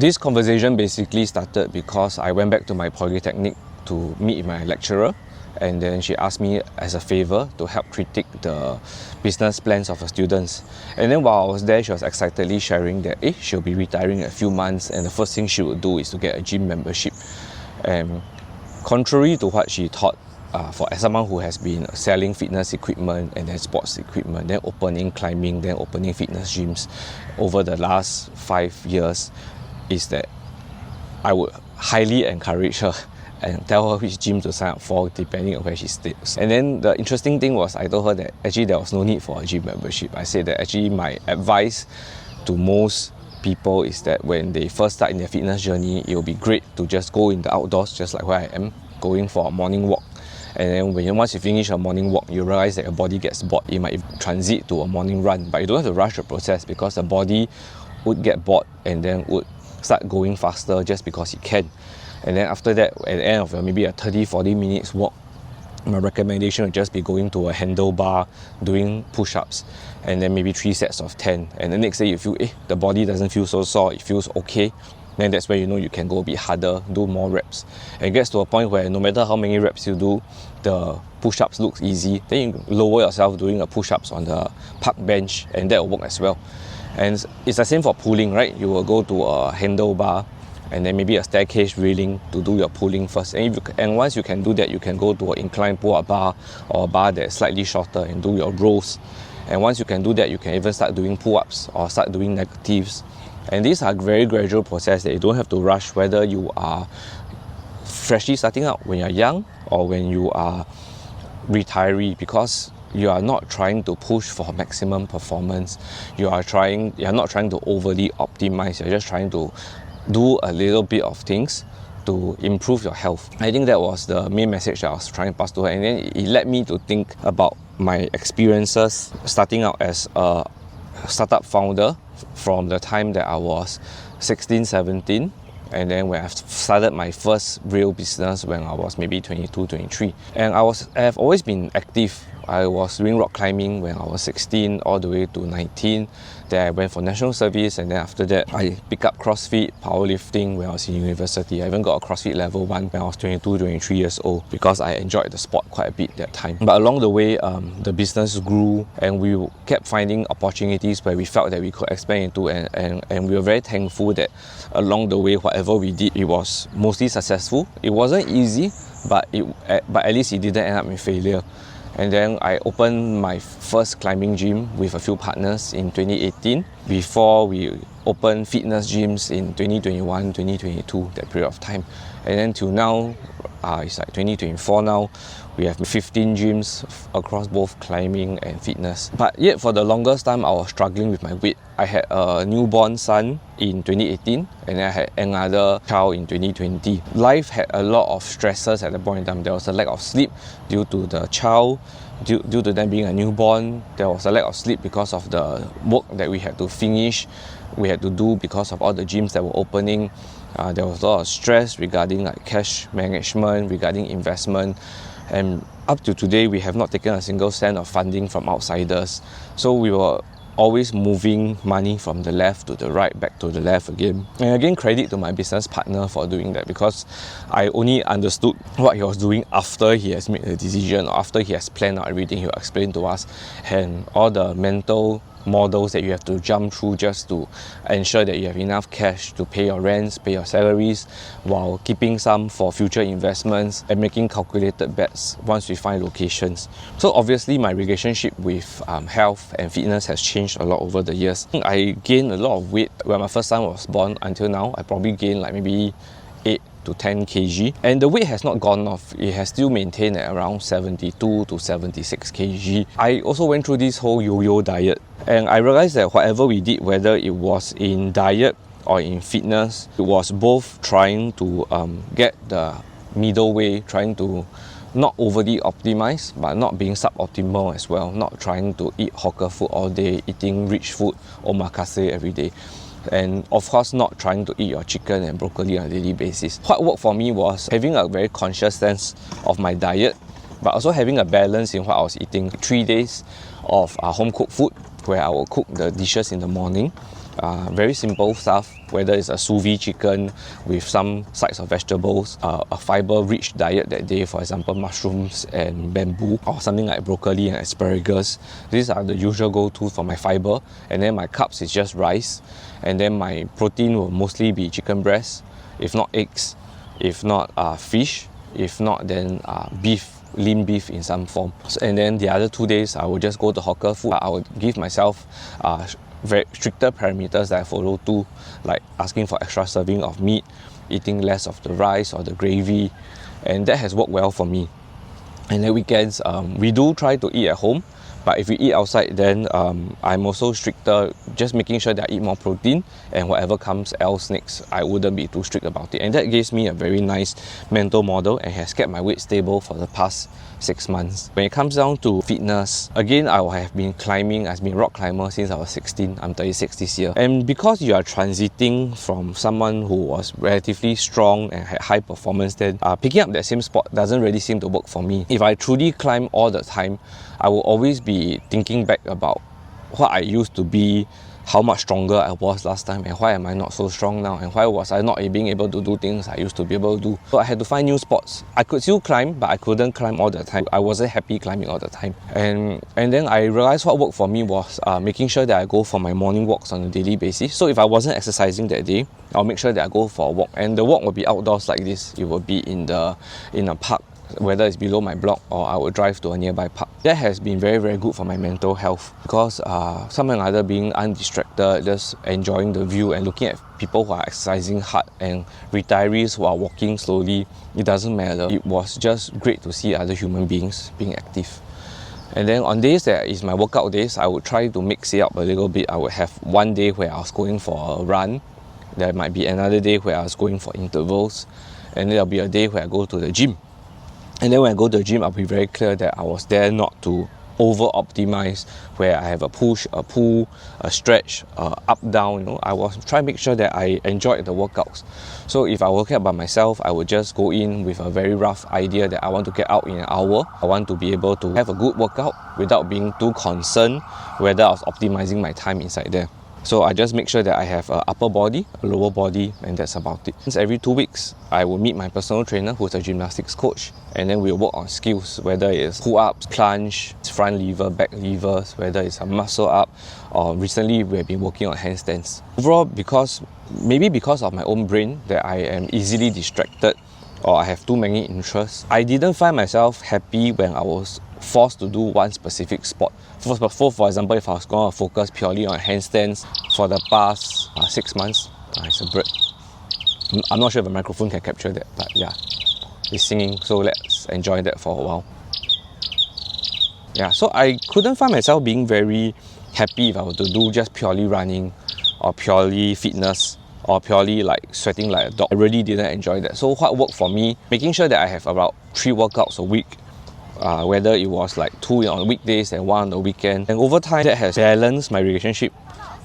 This conversation basically started because I went back to my polytechnic to meet my lecturer, and then she asked me as a favor to help critique the business plans of her students. And then while I was there, she was excitedly sharing that she'll be retiring in a few months, and the first thing she would do is to get a gym membership. And contrary to what she thought, for someone who has been selling fitness equipment and then sports equipment, then opening climbing, then opening fitness gyms over the last 5 years, is that I would highly encourage her and tell her which gym to sign up for depending on where she stays. And then the interesting thing was I told her that actually there was no need for a gym membership. I said that actually my advice to most people is that when they first start in their fitness journey, it will be great to just go in the outdoors, just like where I am, going for a morning walk. And then once you finish a morning walk, you realize that your body gets bored. It might transit to a morning run, but you don't have to rush the process because the body would get bored and then would start going faster just because it can. And then after that, at the end of maybe a 30-40 minutes walk, my recommendation would just be going to a handlebar, doing push-ups, and then maybe 3 sets of 10. And the next day you feel, the body doesn't feel so sore, it feels okay. Then that's where you know you can go a bit harder, do more reps. And it gets to a point where no matter how many reps you do, the push-ups looks easy. Then you lower yourself doing a push-ups on the park bench, and that will work as well. And it's the same for pulling, right? You will go to a handlebar and then maybe a staircase railing to do your pulling first. And once you can do that, you can go to an incline pull-up bar or a bar that's slightly shorter and do your rows. And once you can do that, you can even start doing pull-ups or start doing negatives. And these are very gradual process that you don't have to rush, whether you are freshly starting out when you're young or when you are retiree, because you are not trying to push for maximum performance. You're not trying to overly optimize. You're just trying to do a little bit of things to improve your health. I think that was the main message that I was trying to pass to her, and then it led me to think about my experiences starting out as a startup founder from the time that I was 16, 17, and then when I started my first real business when I was maybe 22, 23. And I have always been active. I was doing rock climbing when I was 16 all the way to 19. Then I went for national service, and then after that I picked up CrossFit, powerlifting when I was in university. I even got a CrossFit level 1 when I was 22, 23 years old because I enjoyed the sport quite a bit that time. But along the way, the business grew and we kept finding opportunities where we felt that we could expand into, and we were very thankful that along the way, whatever we did, it was mostly successful. It wasn't easy, but at least it didn't end up in failure. And then I opened my first climbing gym with a few partners in 2018 before we opened fitness gyms in 2021, 2022, that period of time. And then till now, it's like 2024 now, we have 15 gyms across both climbing and fitness. But yet for the longest time, I was struggling with my weight. I had a newborn son in 2018 and then I had another child in 2020. Life had a lot of stresses at the point in time. There was a lack of sleep due to the child, due to them being a newborn. There was a lack of sleep because of the work that we had to finish, we had to do because of all the gyms that were opening. There was a lot of stress regarding like cash management, regarding investment. And up to today, we have not taken a single cent of funding from outsiders. So we were always moving money from the left to the right, back to the left again. And again, credit to my business partner for doing that, because I only understood what he was doing after he has made the decision, or after he has planned out everything. He will explain to us, and all the mental models that you have to jump through just to ensure that you have enough cash to pay your rents, pay your salaries, while keeping some for future investments and making calculated bets once we find locations. So obviously my relationship with health and fitness has changed a lot over the years. I gained a lot of weight when my first son was born until now. I probably gained like maybe 8 to 10 kg, and the weight has not gone off. It has still maintained at around 72 to 76 kg. I also went through this whole yo-yo diet, and I realized that whatever we did, whether it was in diet or in fitness, it was both trying to get the middle way, trying to not overly optimize but not being suboptimal as well, not trying to eat hawker food all day, eating rich food, omakase every day. And of course not trying to eat your chicken and broccoli on a daily basis. What worked for me was having a very conscious sense of my diet, but also having a balance in what I was eating. 3 days of home cooked food where I will cook the dishes in the morning, Very simple stuff, whether it's a sous vide chicken with some sides of vegetables, a fiber-rich diet that day, for example, mushrooms and bamboo, or something like broccoli and asparagus. These are the usual go-to for my fiber. And then my carbs is just rice. And then my protein will mostly be chicken breast, if not eggs, if not fish, if not then beef, lean beef in some form. And then the other 2 days, I will just go to hawker food. I will give myself very stricter parameters that I follow too, like asking for extra serving of meat, eating less of the rice or the gravy, and that has worked well for me. And then weekends, we do try to eat at home, but if we eat outside, then I'm also stricter, just making sure that I eat more protein, and whatever comes else next, I wouldn't be too strict about it. And that gives me a very nice mental model and has kept my weight stable for the past 6 months. When it comes down to fitness, again, I have been climbing, I've been a rock climber since I was 16. I'm 36 this year. And because you are transiting from someone who was relatively strong and had high performance, then picking up that same sport doesn't really seem to work for me. If I truly climb all the time, I will always be thinking back about what I used to be, how much stronger I was last time, and why am I not so strong now, and why was I not being able to do things I used to be able to do. So I had to find new sports. I could still climb, but I couldn't climb all the time. I wasn't happy climbing all the time. And then I realized what worked for me was making sure that I go for my morning walks on a daily basis. So if I wasn't exercising that day, I'll make sure that I go for a walk. And the walk will be outdoors like this. It will be in a park, whether it's below my block or I would drive to a nearby park. That has been very, very good for my mental health, because someone either being undistracted, just enjoying the view and looking at people who are exercising hard and retirees who are walking slowly, it doesn't matter. It was just great to see other human beings being active. And then on days that is my workout days, I would try to mix it up a little bit. I would have one day where I was going for a run. There might be another day where I was going for intervals. And then there'll be a day where I go to the gym. And then when I go to the gym, I'll be very clear that I was there not to over-optimize, where I have a push, a pull, a stretch, up, down. I was trying to make sure that I enjoyed the workouts. So if I work out by myself, I would just go in with a very rough idea that I want to get out in an hour. I want to be able to have a good workout without being too concerned whether I was optimizing my time inside there. So I just make sure that I have an upper body, a lower body, and that's about it. Once every 2 weeks, I will meet my personal trainer, who's a gymnastics coach, and then we'll work on skills, whether it's pull-ups, plunge, front lever, back levers, whether it's a muscle up, or recently we've been working on handstands. Overall, maybe because of my own brain, that I am easily distracted or I have too many interests, I didn't find myself happy when I was forced to do one specific sport. For example, if I was going to focus purely on handstands for the past 6 months, it's a bird. I'm not sure if a microphone can capture that, but yeah, it's singing, so let's enjoy that for a while. Yeah, so I couldn't find myself being very happy if I were to do just purely running or purely fitness or purely like sweating like a dog. I really didn't enjoy that. So what worked for me, making sure that I have about 3 workouts a week, whether it was like 2 on weekdays and 1 on the weekend. And over time, that has balanced my relationship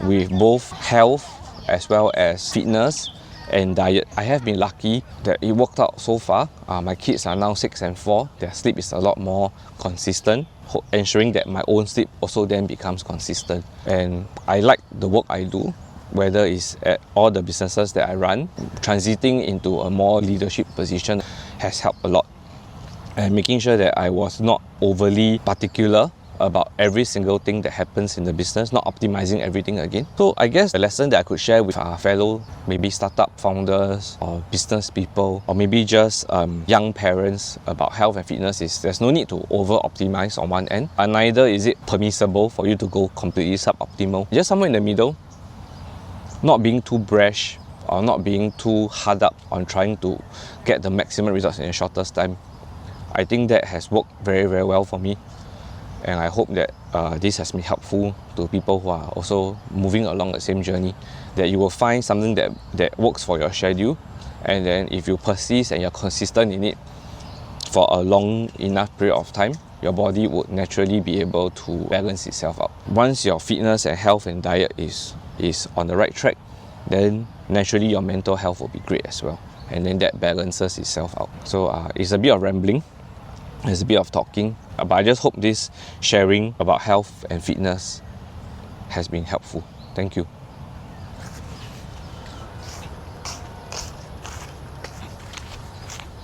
with both health as well as fitness and diet. I have been lucky that it worked out so far. My kids are now 6 and 4. Their sleep is a lot more consistent, ensuring that my own sleep also then becomes consistent. And I like the work I do, whether it's at all the businesses that I run. Transiting into a more leadership position has helped a lot. And making sure that I was not overly particular about every single thing that happens in the business, not optimizing everything again. So I guess the lesson that I could share with our fellow maybe startup founders or business people, or maybe just young parents about health and fitness is there's no need to over-optimize on one end, and neither is it permissible for you to go completely suboptimal. Just somewhere in the middle, not being too brash or not being too hard up on trying to get the maximum results in the shortest time. I think that has worked very, very well for me, and I hope that this has been helpful to people who are also moving along the same journey, that you will find something that works for your schedule, and then if you persist and you're consistent in it for a long enough period of time, your body would naturally be able to balance itself out. Once your fitness and health and diet is on the right track, then naturally your mental health will be great as well, and then that balances itself out. So it's a bit of rambling, it's a bit of talking, but I just hope this sharing about health and fitness has been helpful. Thank you.